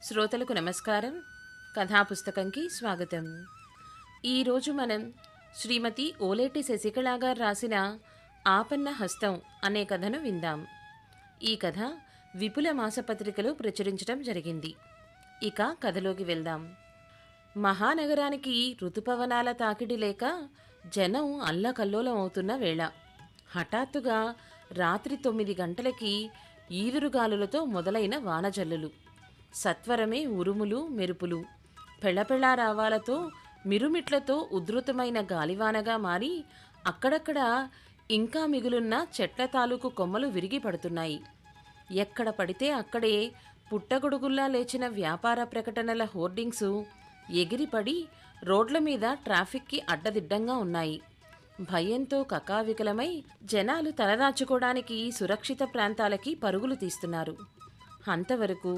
శ్రోతలకు నమస్కారం. కథాపుస్తకంకి స్వాగతం. ఈరోజు మనం శ్రీమతి ఓలేటి శశికళ గారు రాసిన ఆపన్న హస్తం అనే కథను విందాం. ఈ కథ విపుల మాసపత్రికలో ప్రచురించడం జరిగింది. ఇక కథలోకి వెళ్దాం. మహానగరానికి ఋతుపవనాల తాకిడి లేక జనం అల్లకల్లోలం అవుతున్న వేళ హఠాత్తుగా రాత్రి 9 గంటలకి ఈదురుగాలులతో మొదలైన వానజల్లులు, సత్వరమే ఉరుములు మెరుపులు, పెళపెళా రావాలతో మిరుమిట్లతో ఉధృతమైన గాలివానగా మారి అక్కడక్కడ ఇంకా మిగులున్న చెట్ల తాలూకు కొమ్మలు విరిగి పడుతున్నాయి. ఎక్కడ పడితే అక్కడే పుట్టగొడుగుల్లా లేచిన వ్యాపార ప్రకటనల హోర్డింగ్సు ఎగిరిపడి రోడ్ల మీద ట్రాఫిక్కి అడ్డదిడ్డంగా ఉన్నాయి. భయంతో కకావికలమై జనాలు తలదాచుకోవడానికి సురక్షిత ప్రాంతాలకి పరుగులు తీస్తున్నారు. అంతవరకు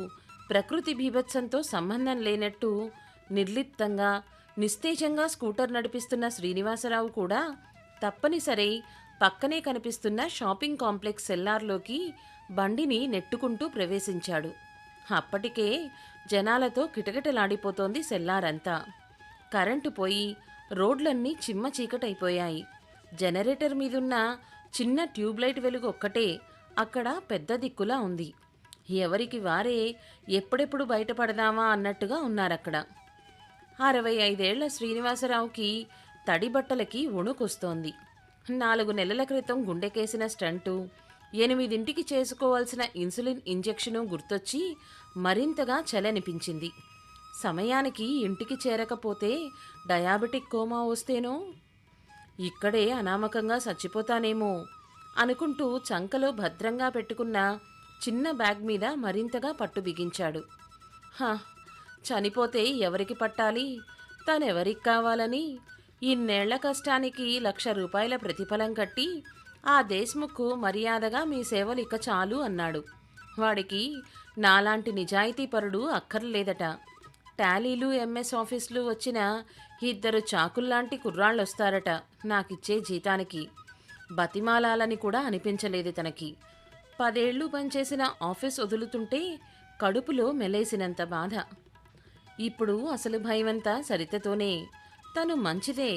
ప్రకృతి బీభత్సంతో సంబంధం లేనట్టు నిర్లిప్తంగా నిస్తేజంగా స్కూటర్ నడిపిస్తున్న శ్రీనివాసరావు కూడా తప్పనిసరి పక్కనే కనిపిస్తున్న షాపింగ్ కాంప్లెక్స్ సెల్లార్లోకి బండిని నెట్టుకుంటూ ప్రవేశించాడు. అప్పటికే జనాలతో కిటకిటలాడిపోతోంది సెల్లారంతా. కరెంటు పోయి రోడ్లన్నీ చిమ్మ చీకటైపోయాయి. జనరేటర్ మీదున్న చిన్న ట్యూబ్లైట్ వెలుగు ఒక్కటే అక్కడ పెద్ద దిక్కులా ఉంది. ఎవరికి వారే ఎప్పుడెప్పుడు బయటపడదామా అన్నట్టుగా ఉన్నారక్కడ. 65 ఏళ్ల శ్రీనివాసరావుకి తడి బట్టలకి వణుకొస్తోంది. 4 నెలల క్రితం గుండెకేసిన స్టంటు, 8ంటికి చేసుకోవాల్సిన ఇన్సులిన్ ఇంజెక్షను గుర్తొచ్చి మరింతగా చలనిపించింది. సమయానికి ఇంటికి చేరకపోతే డయాబెటిక్ కోమా వస్తేనో, ఇక్కడే అనామకంగా చచ్చిపోతానేమో అనుకుంటూ చంకలో భద్రంగా పెట్టుకున్న చిన్న బ్యాగ్ మీద మరింతగా పట్టు బిగించాడు. చనిపోతే ఎవరికి పట్టాలి? తనెవరికి కావాలని? ఇన్నేళ్ల కష్టానికి ₹1,00,000 ప్రతిఫలం కట్టి ఆ దేశ్ముఖ్ మర్యాదగా మీ సేవలు ఇక చాలు అన్నాడు. వాడికి నాలాంటి నిజాయితీపరుడు అక్కర్లేదట. టాలీలు ఎంఎస్ ఆఫీసులు వచ్చిన 2 చాకుల్లాంటి కుర్రాళ్ళొస్తారట నాకిచ్చే జీతానికి. బతిమాలాలని కూడా అనిపించలేదు తనకి. 10 ఏళ్ళు పనిచేసిన ఆఫీస్ వదులుతుంటే కడుపులో మెలేసినంత బాధ. ఇప్పుడు అసలు భయమంతా సరితతోనే. తను మంచిదే,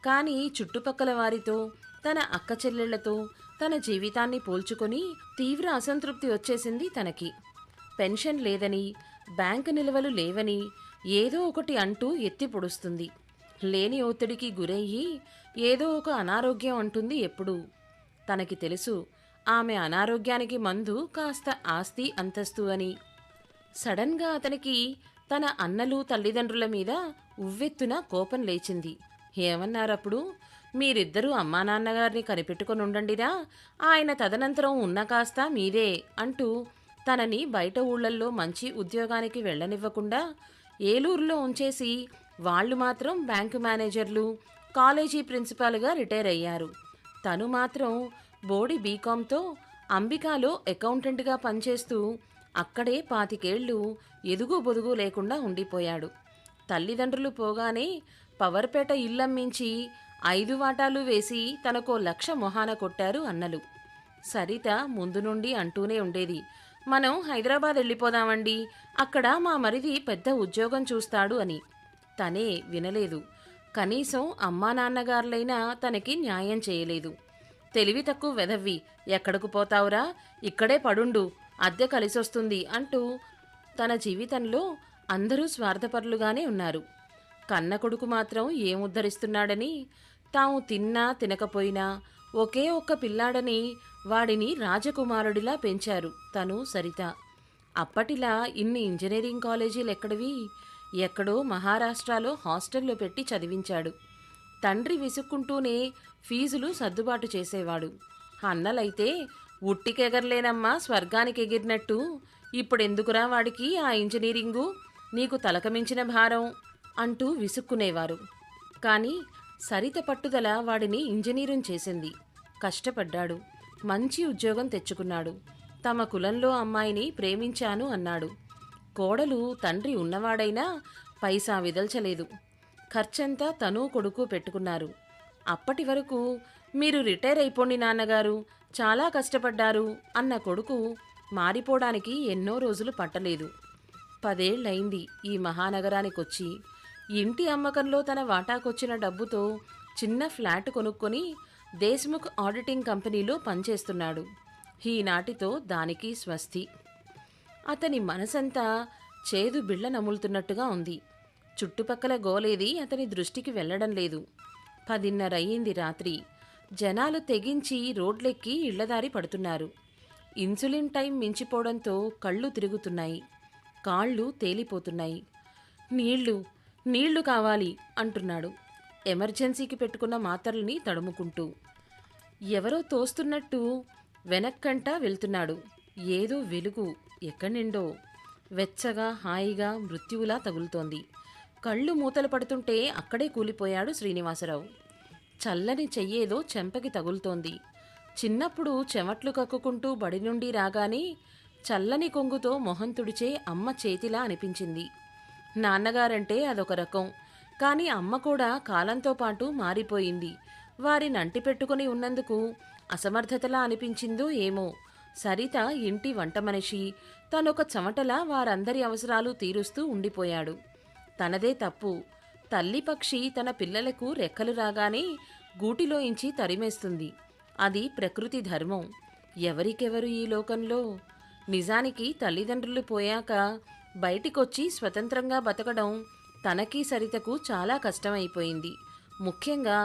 కానీ చుట్టుపక్కల వారితో, తన అక్క చెల్లెళ్లతో తన జీవితాన్ని పోల్చుకొని తీవ్ర అసంతృప్తి వచ్చేసింది తనకి. పెన్షన్ లేదని, బ్యాంకు నిల్వలు లేవని ఏదో ఒకటి అంటూ ఎత్తి పొడుస్తుంది. లేని ఒత్తిడికి గురయ్యి ఏదో ఒక అనారోగ్యం అంటుంది ఎప్పుడూ. తనకి తెలుసు ఆమె అనారోగ్యానికి మందు కాస్త ఆస్తి అంతస్తు అని. సడన్గా అతనికి తన అన్నలు తల్లిదండ్రుల మీద ఉవ్వెత్తున కోపం లేచింది. ఏమన్నారప్పుడు? మీరిద్దరూ అమ్మా నాన్నగారిని కనిపెట్టుకొని ఉండండిరా, ఆయన తదనంతరం ఉన్న కాస్త మీదే అంటూ తనని బయట ఊళ్ళల్లో మంచి ఉద్యోగానికి వెళ్ళనివ్వకుండా ఏలూరులో ఉంచేసి వాళ్ళు మాత్రం బ్యాంకు మేనేజర్లు, కాలేజీ ప్రిన్సిపాల్గా రిటైర్ అయ్యారు. తను మాత్రం బోడి బీకాంతో అంబికాలో అకౌంటెంట్గా పనిచేస్తూ అక్కడే 25 ఏళ్ళు ఎదుగు బొదుగు లేకుండా ఉండిపోయాడు. తల్లిదండ్రులు పోగానే పవర్పేట ఇల్లమ్మించి 5 వాటాలు వేసి తనకో 1,00,000 మొహాన కొట్టారు అన్నలు. సరిత ముందు నుండి అంటూనే ఉండేది, మనం హైదరాబాద్ వెళ్ళిపోదామండి, అక్కడ మా మరిది పెద్ద ఉద్యోగం చూస్తాడు అని. తనే వినలేదు. కనీసం అమ్మా నాన్నగారులైనా తనకి న్యాయం చేయలేదు. తెలివి తక్కువ వెధవ్వి, ఎక్కడకు పోతావురా, ఇక్కడే పడుండు, అద్దె కలిసొస్తుంది అంటూ తన జీవితంలో అందరూ స్వార్థపరులుగానే ఉన్నారు. కన్న కొడుకు మాత్రం ఏముద్ధరిస్తున్నాడని, తాము తిన్నా తినకపోయినా ఒకే ఒక్క పిల్లాడని వాడిని రాజకుమారుడిలా పెంచారు తను సరిత. అప్పటిలా ఇన్ని ఇంజనీరింగ్ కాలేజీలు ఎక్కడివి? ఎక్కడో మహారాష్ట్రలో హాస్టల్లో పెట్టి చదివించాడు. తండ్రి విసుక్కుంటూనే ఫీజులు సర్దుబాటు చేసేవాడు. అన్నలైతే ఉట్టికెగరలేనమ్మా స్వర్గానికి ఎగిరినట్టు, ఇప్పుడెందుకురా వాడికి ఆ ఇంజనీరింగు, నీకు తలకమించిన భారం అంటూ విసుక్కునేవారు. కానీ సరిత పట్టుదల వాడిని ఇంజనీరింగ్ చేసింది. కష్టపడ్డాడు, మంచి ఉద్యోగం తెచ్చుకున్నాడు. తమ కులంలో అమ్మాయిని ప్రేమించాను అన్నాడు. కోడలు తండ్రి ఉన్నవాడైనా పైసా విదల్చలేదు. ఖర్చంతా తను కొడుకు పెట్టుకున్నారు. అప్పటి వరకు మీరు రిటైర్ అయిపోండి నాన్నగారు, చాలా కష్టపడ్డారు అన్న కొడుకు మారిపోవడానికి ఎన్నో రోజులు పట్టలేదు. 10 ఏళ్లయింది ఈ మహానగరానికొచ్చి. ఇంటి అమ్మకంలో తన వాటాకొచ్చిన డబ్బుతో చిన్న ఫ్లాట్ కొనుక్కొని దేశ్ముఖ్ ఆడిటింగ్ కంపెనీలో పనిచేస్తున్నాడు. ఈనాటితో దానికి స్వస్తి. అతని మనసంతా చేదు బిళ్ళ నములుతున్నట్టుగా ఉంది. చుట్టుపక్కల గోలేది అతని దృష్టికి వెళ్ళడం లేదు. 10:30 అయ్యింది రాత్రి. జనాలు తెగించి రోడ్లెక్కి ఇళ్లదారి పడుతున్నారు. ఇన్సులిన్ టైం మించిపోవడంతో కళ్ళు తిరుగుతున్నాయి, కాళ్ళు తేలిపోతున్నాయి. నీళ్లు నీళ్లు కావాలి అంటున్నాడు ఎమర్జెన్సీకి పెట్టుకున్న మాత్రల్ని తడుముకుంటూ. ఎవరో తోస్తున్నట్టు వెనక్కంట వెళ్తున్నాడు. ఏదో వెలుగు ఎక్కడి నిండో వెచ్చగా హాయిగా మృత్యువులా తగులుతోంది. కళ్ళు మూతలు పడుతుంటే అక్కడే కూలిపోయాడు శ్రీనివాసరావు. చల్లని చెయ్యేదో చెంపకి తగులుతోంది. చిన్నప్పుడు చెమట్లు కక్కుకుంటూ బడి నుండి రాగానే చల్లని కొంగుతో మొహం తుడిచే అమ్మ చేతిలా అనిపించింది. నాన్నగారంటే అదొక రకం, కానీ అమ్మ కూడా కాలంతో పాటు మారిపోయింది. వారిని అంటిపెట్టుకుని ఉన్నందుకు అసమర్థతలా అనిపించిందో ఏమో. సరిత ఇంటి వంట మనిషి, తనొక చెమటలా వారందరి అవసరాలు తీరుస్తూ ఉండిపోయాడు. తనదే తప్పు. తల్లి పక్షి తన పిల్లలకు రెక్కలు రాగానే గూటిలోంచి తరిమేస్తుంది. అది ప్రకృతి ధర్మం. ఎవరికెవరు ఈ లోకంలో? నిజానికి తల్లిదండ్రులు పోయాక బయటికొచ్చి స్వతంత్రంగా బతకడం తనకి సరితకు చాలా కష్టమైపోయింది. ముఖ్యంగా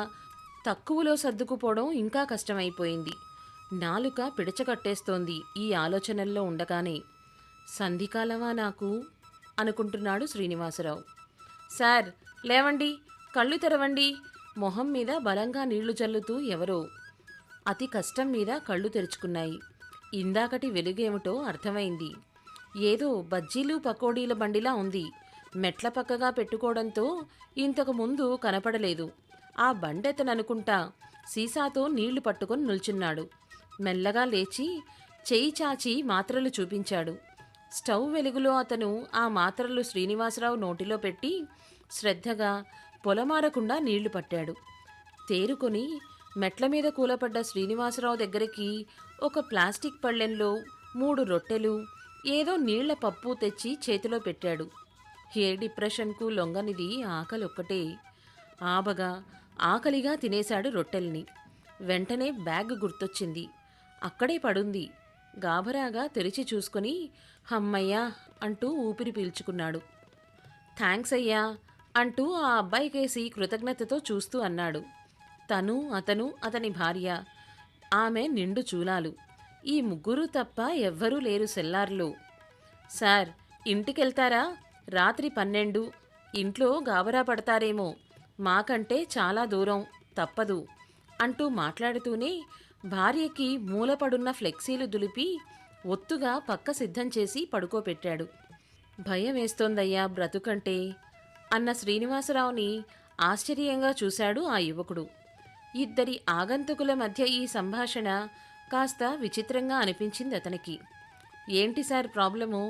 తక్కువలో సర్దుకుపోవడం ఇంకా కష్టమైపోయింది. నాలుక పిడచకట్టేస్తోంది ఈ ఆలోచనల్లో ఉండగానే. సంధికాలమా నాకు అనుకుంటున్నాడు శ్రీనివాసరావు. సార్ లేవండి, కళ్ళు తెరవండి. మొహం మీద బలంగా నీళ్లు జల్లుతూ ఎవరో. అతి కష్టం మీద కళ్ళు తెరుచుకున్నాయి. ఇందాకటి వెలుగేమిటో అర్థమైంది. ఏదో బజ్జీలు పకోడీల బండిలా ఉంది. మెట్ల పక్కగా పెట్టుకోవడంతో ఇంతకు ముందు కనపడలేదు. ఆ బండెతననుకుంటా సీసాతో నీళ్లు పట్టుకొని నిల్చున్నాడు. మెల్లగా లేచి చేయి చాచి మాత్రలు చూపించాడు. స్టవ్ వెలుగులో అతను ఆ మాత్రలు శ్రీనివాసరావు నోటిలో పెట్టి శ్రద్ధగా పొలమారకుండా నీళ్లు పట్టాడు. తేరుకొని మెట్ల మీద కూలపడ్డ శ్రీనివాసరావు దగ్గరికి ఒక ప్లాస్టిక్ పళ్ళెంలో 3 రొట్టెలు, ఏదో నీళ్ల పప్పు తెచ్చి చేతిలో పెట్టాడు. ఏ డిప్రెషన్కు లొంగనిది ఆకలొక్కటే. ఆబగా ఆకలిగా తినేశాడు రొట్టెల్ని. వెంటనే బ్యాగ్ గుర్తొచ్చింది. అక్కడే పడుంది. గాభరాగా తెరిచి చూసుకుని హమ్మయ్యా అంటూ ఊపిరి పీల్చుకున్నాడు. థ్యాంక్స్ అయ్యా అంటూ ఆ అబ్బాయికేసి కృతజ్ఞతతో చూస్తూ అన్నాడు. అతను అతని భార్య, ఆమె నిండు చూలాలు. ఈ ముగ్గురు తప్ప ఎవ్వరూ లేరు సెల్లార్లో. సార్ ఇంటికెళ్తారా? రాత్రి 12. ఇంట్లో గాబరా పడతారేమో. మాకంటే చాలా దూరం, తప్పదు అంటూ మాట్లాడుతూనే భార్యకి మూలపడున్న ఫ్లెక్సీలు దులిపి ఒత్తుగా పక్క సిద్ధం చేసి పడుకోపెట్టాడు. భయం వేస్తోందయ్యా బ్రతుకంటే అన్న శ్రీనివాసరావుని ఆశ్చర్యంగా చూశాడు ఆ యువకుడు. ఇద్దరి ఆగంతుకుల మధ్య ఈ సంభాషణ కాస్త విచిత్రంగా అనిపించింది అతనికి. ఏంటి సార్ ప్రాబ్లము?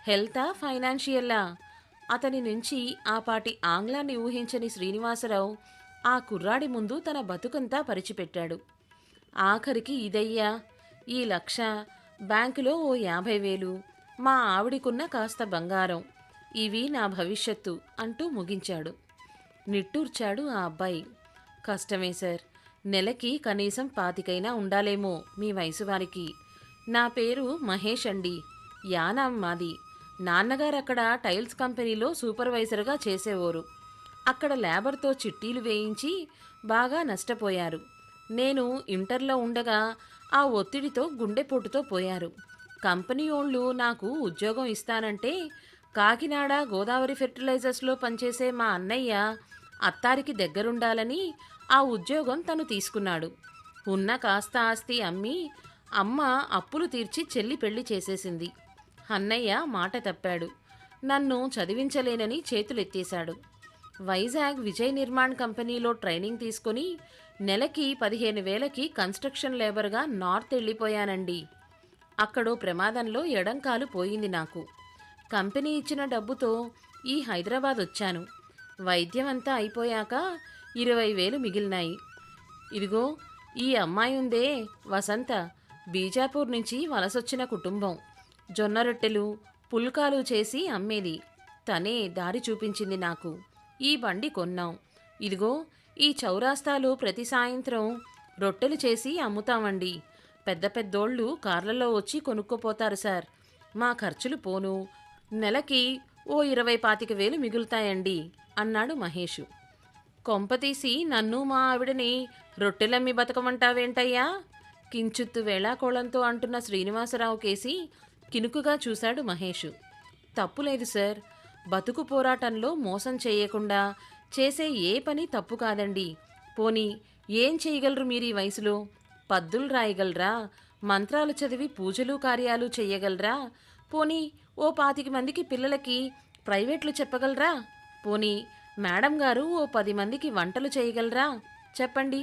హెల్తా, ఫైనాన్షియల్లా? అతని నుంచి ఆ పాటి ఆంగ్లాన్ని ఊహించని శ్రీనివాసరావు ఆ కుర్రాడి ముందు తన బతుకంతా పరిచిపెట్టాడు. ఆఖరికి ఇదయ్యా, ఈ 1,00,000, బ్యాంకులో ఓ 50,000, మా ఆవిడికున్న కాస్త బంగారం, ఇవి నా భవిష్యత్తు అంటూ ముగించాడు. నిట్టూర్చాడు ఆ అబ్బాయి. కష్టమే సార్. నెలకి కనీసం 25 ఉండాలేమో మీ వయసు వారికి. నా పేరు మహేష్ అండి. యానాం మాది. నాన్నగారు అక్కడ టైల్స్ కంపెనీలో సూపర్వైజర్గా చేసేవారు. అక్కడ లేబర్తో చిట్టీలు వేయించి బాగా నష్టపోయారు. నేను ఇంటర్లో ఉండగా ఆ ఒత్తిడితో గుండెపోటుతో పోయారు. కంపెనీ ఓళ్ళు నాకు ఉద్యోగం ఇస్తానంటే కాకినాడ గోదావరి ఫెర్టిలైజర్స్లో పనిచేసే మా అన్నయ్య అత్తారికి దగ్గరుండాలని ఆ ఉద్యోగం తను తీసుకున్నాడు. ఉన్న కాస్త ఆస్తి అమ్మి అమ్మ అప్పులు తీర్చి చెల్లి పెళ్లి చేసేసింది. అన్నయ్య మాట తప్పాడు. నన్ను చదివించలేనని చేతులెత్తేశాడు. వైజాగ్ విజయ్ నిర్మాణ్ కంపెనీలో ట్రైనింగ్ తీసుకుని నెలకి 15,000కి కన్స్ట్రక్షన్ లేబర్గా నార్త్ వెళ్ళిపోయానండి. అక్కడో ప్రమాదంలో ఎడంకాలు పోయింది నాకు. కంపెనీ ఇచ్చిన డబ్బుతో ఈ హైదరాబాద్ వచ్చాను. వైద్యం అంతా అయిపోయాక 20,000 మిగిలినాయి. ఇదిగో ఈ అమ్మాయి ఉందే వసంత, బీజాపూర్ నుంచి వలసొచ్చిన కుటుంబం. జొన్న రొట్టెలు, పుల్కాలు చేసి అమ్మేది. తనే దారి చూపించింది నాకు. ఈ బండి కొన్నాం. ఇదిగో ఈ చౌరాస్తాలో ప్రతి సాయంత్రం రొట్టెలు చేసి అమ్ముతామండి. పెద్ద పెద్దోళ్ళు కార్లలో వచ్చి కొనుక్కోపోతారు సార్. మా ఖర్చులు పోను. నెలకి ఓ 20-25 మిగులుతాయండి అన్నాడు మహేషు. కొంపతీసి నన్ను మా ఆవిడని రొట్టెలమ్మి బతకమంటావేంటయ్యా? కించుత్తు వేళాకోళంతో అంటున్న శ్రీనివాసరావు కేసి కినుకుగా చూశాడు మహేషు. తప్పులేదు సార్. బతుకు పోరాటంలో మోసం చేయకుండా చేసే ఏ పని తప్పు కాదండి. పోనీ ఏం చేయగలరు మీరీ వయసులో? పద్దులు రాయగలరా? మంత్రాలు చదివి పూజలు కార్యాలు చెయ్యగలరా? పోనీ ఓ 25 మందికి పిల్లలకి ప్రైవేట్లు చెప్పగలరా? పోనీ మేడం గారు ఓ 10 మందికి వంటలు చేయగలరా? చెప్పండి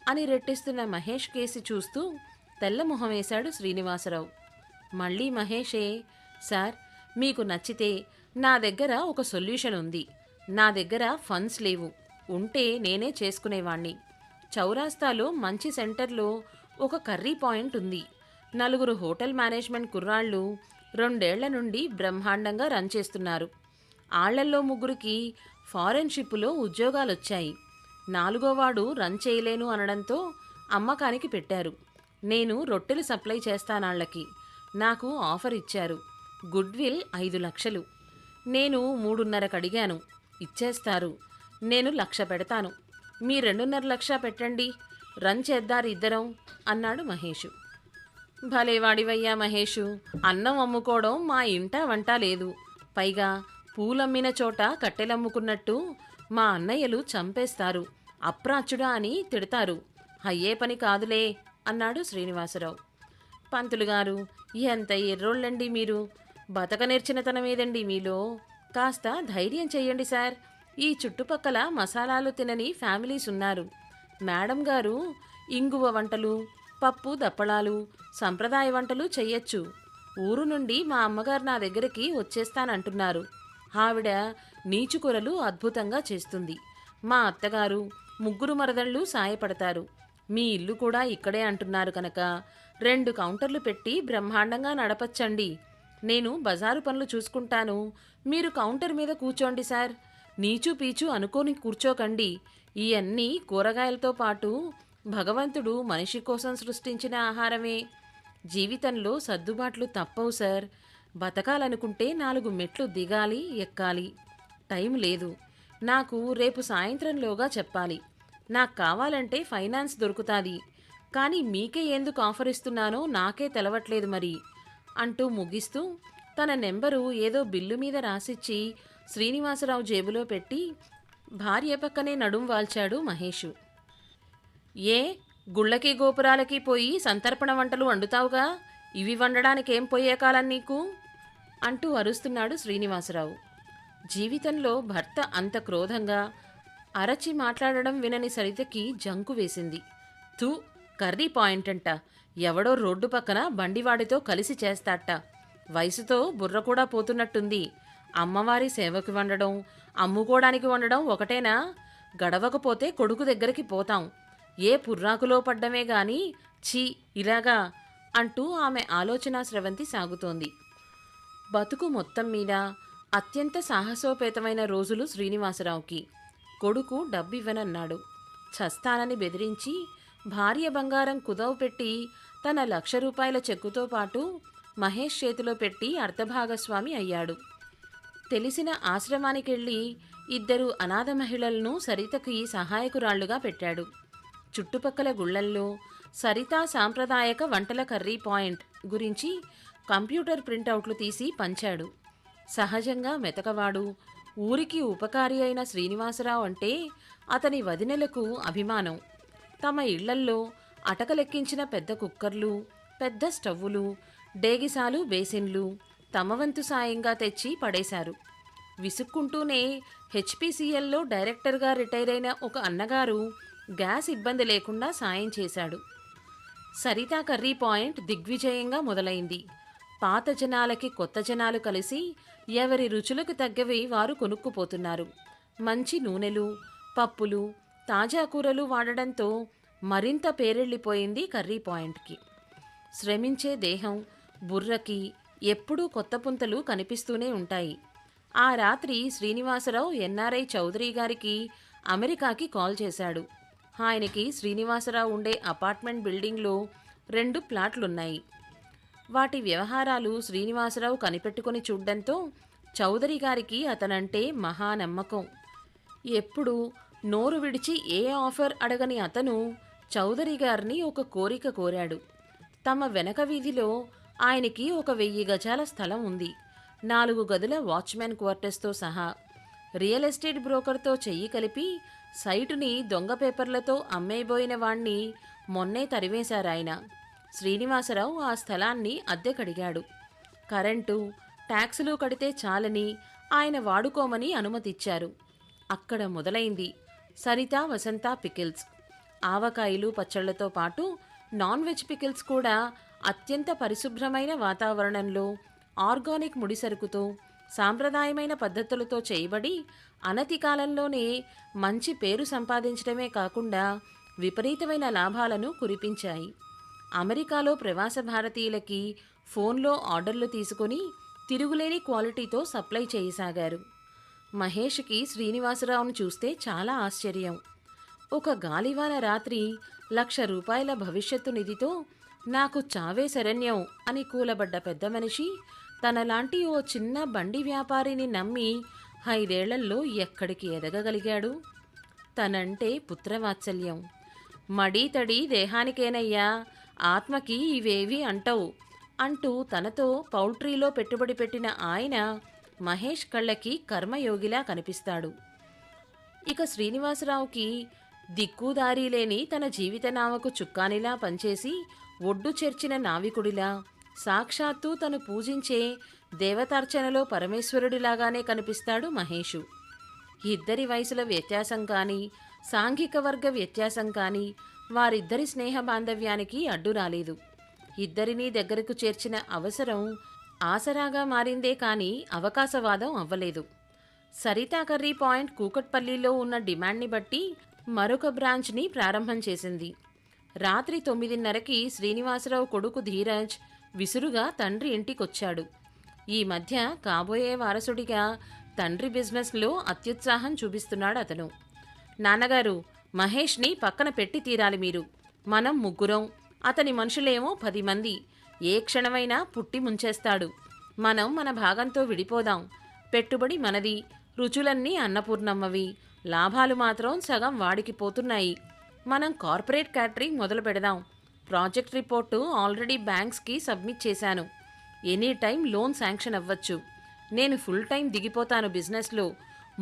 అని రెట్టిస్తున్న మహేష్ కేసి చూస్తూ తెల్లమొహం వేశాడు శ్రీనివాసరావు. మళ్ళీ మహేషే, సార్ మీకు నచ్చితే నా దగ్గర ఒక సొల్యూషన్ ఉంది. నా దగ్గర ఫండ్స్ లేవు. ఉంటే నేనే చేసుకునేవాణ్ణి. చౌరాస్తాలో మంచి సెంటర్లో ఒక కర్రీ పాయింట్ ఉంది. 4 హోటల్ మేనేజ్మెంట్ కుర్రాళ్ళు 2 ఏళ్ల నుండి బ్రహ్మాండంగా రన్ చేస్తున్నారు. ఆళ్లల్లో 3కి ఫారెన్ షిప్పులో ఉద్యోగాలొచ్చాయి. 4గోవాడు రన్ చేయలేను అనడంతో అమ్మకానికి పెట్టారు. నేను రొట్టెలు సప్లై చేస్తానాళ్లకి. నాకు ఆఫర్ ఇచ్చారు. గుడ్విల్ 5 లక్షలు. నేను 3.5 అడిగాను. ఇచ్చేస్తారు. నేను 1,00,000 పెడతాను. మీ 2.5 లక్ష పెట్టండి. రన్ చేద్దారిద్దరం అన్నాడు మహేషు. భలేవాడివయ్యా మహేషు. అన్నం అమ్ముకోవడం మా ఇంట వంట లేదు. పైగా పూలమ్మిన చోట కట్టెలమ్ముకున్నట్టు మా అన్నయ్యలు చంపేస్తారు. అప్రాచుడా అని తిడతారు. అయ్యే పని కాదులే అన్నాడు శ్రీనివాసరావు. పంతులుగారు, ఎంత ఎర్రోళ్ళండి మీరు. బతక నేర్చినతనమేదండి మీలో. కాస్త ధైర్యం చెయ్యండి సార్. ఈ చుట్టుపక్కల మసాలాలు తినని ఫ్యామిలీస్ ఉన్నారు. మేడం గారు ఇంగువ వంటలు, పప్పు దప్పడాలు, సంప్రదాయ వంటలు చెయ్యొచ్చు. ఊరు నుండి మా అమ్మగారు నా దగ్గరికి వచ్చేస్తానంటున్నారు. ఆవిడ నీచుకూరలు అద్భుతంగా చేస్తుంది. మా అత్తగారు, 3 మరదళ్ళు సాయపడతారు. మీ ఇల్లు కూడా ఇక్కడే అంటున్నారు కనుక 2 కౌంటర్లు పెట్టి బ్రహ్మాండంగా నడపచ్చండి. నేను బజారు పనులు చూసుకుంటాను. మీరు కౌంటర్ మీద కూర్చోండి సార్. నీచు పీచు అనుకోని కూర్చోకండి. ఇవన్నీ కూరగాయలతో పాటు భగవంతుడు మనిషి కోసం సృష్టించిన ఆహారమే. జీవితంలో సర్దుబాట్లు తప్పవు సార్. బతకాలనుకుంటే 4 మెట్లు దిగాలి, ఎక్కాలి. టైం లేదు. నాకు రేపు సాయంత్రంలోగా చెప్పాలి. నాకు కావాలంటే ఫైనాన్స్ దొరుకుతాది. కానీ మీకే ఎందుకు ఆఫర్ ఇస్తున్నానో నాకే తెలవట్లేదు మరి అంటూ ముగిస్తూ తన నెంబరు ఏదో బిల్లు మీద రాసిచ్చి శ్రీనివాసరావు జేబులో పెట్టి భార్య పక్కనే నడుం వాల్చాడు మహేషు. ఏ గుళ్ళకి గోపురాలకి పోయి సంతర్పణ వంటలు వండుతావుగా, ఇవి వండడానికేం పోయే కాలం నీకు అంటూ అరుస్తున్నాడు శ్రీనివాసరావు. జీవితంలో భర్త అంత క్రోధంగా అరచి మాట్లాడడం వినని సరితకి జంకు వేసింది. తూ, కర్రీ పాయింట్ అంట. ఎవడో రోడ్డు పక్కన బండివాడితో కలిసి చేస్తాట. వయసుతో బుర్ర కూడా పోతున్నట్టుంది. అమ్మవారి సేవకి వండడం, అమ్ముకోవడానికి వండడం ఒకటేనా? గడవకపోతే కొడుకు దగ్గరికి పోతాం. ఏ పుర్రాకులో పడ్డమే గాని ఛీ ఇలాగా అంటూ ఆమె ఆలోచనా స్రవంతి సాగుతోంది. బతుకు మొత్తం మీద అత్యంత సాహసోపేతమైన రోజులు శ్రీనివాసరావుకి. కొడుకు డబ్బివ్వనన్నాడు. చస్తానని బెదిరించి భార్య బంగారం కుదవ పెట్టి తన 1,00,000 రూపాయల చెక్కుతో పాటు మహేష్ చేతిలో పెట్టి అర్ధభాగస్వామి అయ్యాడు. తెలిసిన ఆశ్రమానికెళ్ళి 2 అనాథ మహిళలను సరితకి సహాయకురాళ్లుగా పెట్టాడు. చుట్టుపక్కల గుళ్లల్లో సరితా సాంప్రదాయక వంటల కర్రీ పాయింట్ గురించి కంప్యూటర్ ప్రింటౌట్లు తీసి పంచాడు. సహజంగా మెతకవాడు, ఊరికి ఉపకారి అయిన శ్రీనివాసరావు అంటే అతని వదినెలకు అభిమానం. తమ ఇళ్లల్లో అటకలెక్కించిన పెద్ద కుక్కర్లు, పెద్ద స్టవ్వులు, డేగిసాలు, బేసిన్లు తమ వంతు సాయంగా తెచ్చి పడేశారు. విసుక్కుంటూనే హెచ్పిసిఎల్లో డైరెక్టర్గా రిటైర్ అయిన ఒక అన్నగారు గ్యాస్ ఇబ్బంది లేకుండా సాయం చేశాడు. సరితా కర్రీ పాయింట్ దిగ్విజయంగా మొదలైంది. పాత జనాలకి కొత్త జనాలు కలిసి ఎవరి రుచులకు తగ్గవి వారు కొనుక్కుపోతున్నారు. మంచి నూనెలు, పప్పులు, తాజా కూరలు వాడడంతో మరింత పేరెళ్ళిపోయింది కర్రీ పాయింట్కి. శ్రమించే దేహం, బుర్రకి ఎప్పుడూ కొత్త పుంతలు కనిపిస్తూనే ఉంటాయి. ఆ రాత్రి శ్రీనివాసరావు ఎన్ఆర్ఐ చౌదరి గారికి అమెరికాకి కాల్ చేశాడు. ఆయనకి శ్రీనివాసరావు ఉండే అపార్ట్మెంట్ బిల్డింగ్లో 2 ప్లాట్లున్నాయి. వాటి వ్యవహారాలు శ్రీనివాసరావు కనిపెట్టుకుని చూడ్డంతో చౌదరి గారికి అతనంటే మహానమ్మకం. ఎప్పుడు నోరు విడిచి ఏ ఆఫర్ అడగని అతను చౌదరి గారిని ఒక కోరిక కోరాడు. తమ వెనక వీధిలో ఆయనకి ఒక 1000 గజాల స్థలం ఉంది. 4 గదుల వాచ్మెన్ క్వార్టర్స్తో సహా. రియల్ ఎస్టేట్ బ్రోకర్తో చెయ్యి కలిపి సైటుని దొంగ పేపర్లతో అమ్మేయబోయిన వాణ్ణి మొన్నే తరివేశారాయన. శ్రీనివాసరావు ఆ స్థలాన్ని అద్దెకడిగాడు. కరెంటు, ట్యాక్సులు కడితే చాలని ఆయన వాడుకోమని అనుమతిచ్చారు. అక్కడ మొదలైంది సరిత వసంత పికిల్స్. ఆవకాయలు పచ్చళ్లతో పాటు నాన్ వెజ్ పికిల్స్ కూడా అత్యంత పరిశుభ్రమైన వాతావరణంలో ఆర్గానిక్ ముడిసరుకుతో సాంప్రదాయమైన పద్ధతులతో చేయబడి అనతి కాలంలోనే మంచి పేరు సంపాదించడమే కాకుండా విపరీతమైన లాభాలను కురిపించాయి. అమెరికాలో ప్రవాస భారతీయులకి ఫోన్లో ఆర్డర్లు తీసుకుని తిరుగులేని క్వాలిటీతో సప్లై చేయసాగారు. మహేష్కి శ్రీనివాసరావును చూస్తే చాలా ఆశ్చర్యం. ఒక గాలివాన రాత్రి ₹1,00,000 భవిష్యత్తు నిధితో నాకు చావే శరణ్యం అని కూలబడ్డ పెద్ద మనిషి తనలాంటి ఓ చిన్న బండి వ్యాపారిని నమ్మి 5 ఏళ్లలో ఎక్కడికి ఎదగగలిగాడు? తనంటే పుత్రవాత్సల్యం. మడి తడి దేహానికేనయ్యా, ఆత్మకి ఇవేవి అంటవు అంటూ తనతో పౌల్ట్రీలో పెట్టుబడి పెట్టిన ఆయన మహేష్ కళ్ళకి కర్మయోగిలా కనిపిస్తాడు. ఇక శ్రీనివాసరావుకి దిక్కుదారీ లేని తన జీవిత నావకు చుక్కానిలా పనిచేసి ఒడ్డు చేర్చిన నావికుడిలా, సాక్షాత్తు తను పూజించే దేవతార్చనలో పరమేశ్వరుడిలాగానే కనిపిస్తాడు మహేషు. ఇద్దరి వయసుల వ్యత్యాసం కానీ, సాంఘిక వర్గ వ్యత్యాసం కానీ వారిద్దరి స్నేహ బాంధవ్యానికి అడ్డు రాలేదు. ఇద్దరినీ దగ్గరకు చేర్చిన అవసరం ఆసరాగా మారిందే కానీ అవకాశవాదం అవ్వలేదు. సరితా కర్రీ పాయింట్ కూకట్పల్లిలో ఉన్న డిమాండ్ని బట్టి మరొక బ్రాంచ్ని ప్రారంభం చేసింది. రాత్రి 9:30కి శ్రీనివాసరావు కొడుకు ధీరజ్ విసురుగా తండ్రి ఇంటికొచ్చాడు. ఈ మధ్య కాబోయే వారసుడిగా తండ్రి బిజినెస్లో అత్యుత్సాహం చూపిస్తున్నాడు అతను. నాన్నగారు, మహేష్ని పక్కన పెట్టి తీరాలి మీరు. మనం 3, అతని మనుషులేమో 10 మంది. ఏ క్షణమైనా పుట్టి ముంచేస్తాడు. మనం మన భాగంతో విడిపోదాం. పెట్టుబడి మనది, రుచులన్నీ అన్నపూర్ణమ్మవి, లాభాలు మాత్రం సగం వాడికి పోతున్నాయి. మనం కార్పొరేట్ క్యాటరింగ్ మొదలు పెడదాం. ప్రాజెక్ట్ రిపోర్టు ఆల్రెడీ బ్యాంక్స్కి సబ్మిట్ చేశాను. ఎనీ టైం లోన్ శాంక్షన్ అవ్వచ్చు. నేను ఫుల్ టైం దిగిపోతాను బిజినెస్లో.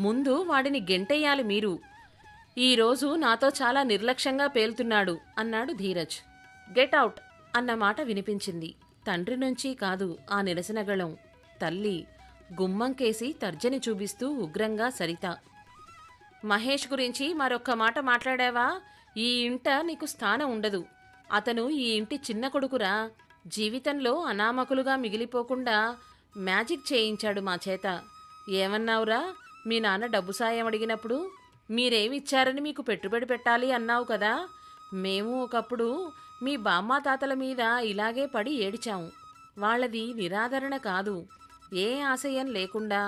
ముందు వాడిని గెంటేయాలి మీరు. ఈరోజు నాతో చాలా నిర్లక్ష్యంగా పేలుతున్నాడు అన్నాడు ధీరజ్. గెట్ అవుట్ అన్న మాట వినిపించింది. తండ్రి నుంచి కాదు ఆ నిరసనగళం. తల్లి గుమ్మంకేసి తర్జని చూపిస్తూ ఉగ్రంగా సరిత. మహేష్ గురించి మరొక్క మాట మాట్లాడావా, ఈ ఇంట నీకు స్థానం ఉండదు. అతను ఈ ఇంటి చిన్న కొడుకురా. జీవితంలో అనామకులుగా మిగిలిపోకుండా మ్యాజిక్ చేయించాడు మా చేత. ఏమన్నావురా? మీ నాన్న డబ్బు సాయం అడిగినప్పుడు మీరేమిచ్చారని మీకు పెట్టుబడి పెట్టాలి అన్నావు కదా. మేము ఒకప్పుడు మీ బామ్మ తాతల మీద ఇలాగే పడి ఏడిచాము. వాళ్ళది నిరాదరణ కాదు, ఏ ఆశయం లేకుండా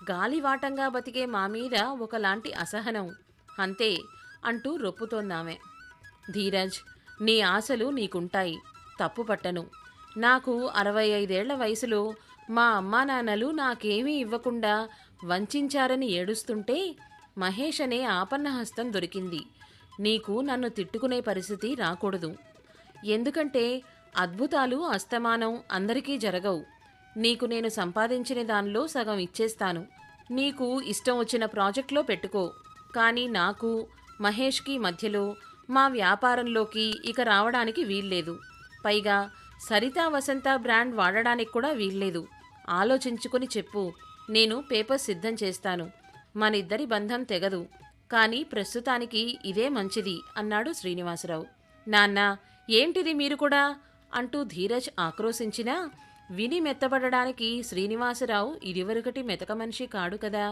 గాలివాటంగా బతికే మా మీద ఒకలాంటి అసహనం, అంతే అంటూ రొప్పుతోందామె. ధీరజ్, నీ ఆశలు నీకుంటాయి, తప్పు పట్టను. నాకు 65 ఏళ్ల వయసులో మా అమ్మా నాన్నలు నాకేమీ ఇవ్వకుండా వంచారని ఏడుస్తుంటే మహేష్ అనే ఆపన్నహస్తం దొరికింది. నీకు నన్ను తిట్టుకునే పరిస్థితి రాకూడదు. ఎందుకంటే అద్భుతాలు అస్తమానం అందరికీ జరగవు. నీకు నేను సంపాదించిన దానిలో సగం ఇచ్చేస్తాను. నీకు ఇష్టం వచ్చిన ప్రాజెక్ట్లో పెట్టుకో. కానీ నాకు మహేష్కి మధ్యలో మా వ్యాపారంలోకి ఇక రావడానికి వీల్లేదు. పైగా సరితా వసంత బ్రాండ్ వాడడానికి కూడా వీల్లేదు. ఆలోచించుకుని చెప్పు. నేను పేపర్ సిద్ధం చేస్తాను. మనిద్దరి బంధం తెగదు. కానీ ప్రస్తుతానికి ఇదే మంచిది అన్నాడు శ్రీనివాసరావు. నాన్నా, ఏంటిది మీరు కూడా అంటూ ధీరజ్ ఆక్రోశించినా విని మెత్తబడడానికి శ్రీనివాసరావు ఇదివరకటి మెతక మనిషి కాడు కదా.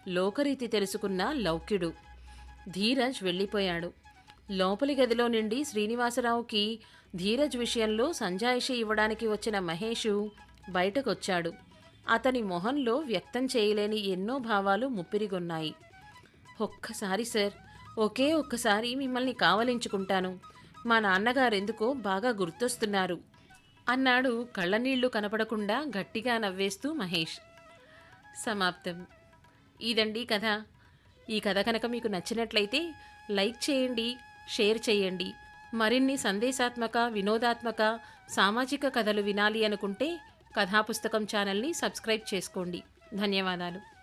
లోకరీతి తెలుసుకున్న లౌక్యుడు. ధీరజ్ వెళ్ళిపోయాడు. లోపలి గదిలో నుండి శ్రీనివాసరావుకి ధీరజ్ విషయంలో సంజాయిషి ఇవ్వడానికి వచ్చిన మహేషు బయటకొచ్చాడు. అతని మొహంలో వ్యక్తం చేయలేని ఎన్నో భావాలు ముప్పిరిగొన్నాయి. ఒక్కసారి సార్, ఒకే ఒక్కసారి మిమ్మల్ని కావలించుకుంటాను. మా నాన్నగారెందుకో బాగా గుర్తొస్తున్నారు అన్నాడు కళ్ళనీళ్లు కనపడకుండా గట్టిగా నవ్వేస్తూ మహేష్. సమాప్తం. ఇదండి కథ. ఈ కథ కనుక మీకు నచ్చినట్లయితే లైక్ చేయండి, షేర్ చేయండి. మరిన్ని సందేశాత్మక, వినోదాత్మక, సామాజిక కథలు వినాలి అనుకుంటే కథాపుస్తకం ఛానల్ని సబ్స్క్రైబ్ చేసుకోండి. ధన్యవాదాలు.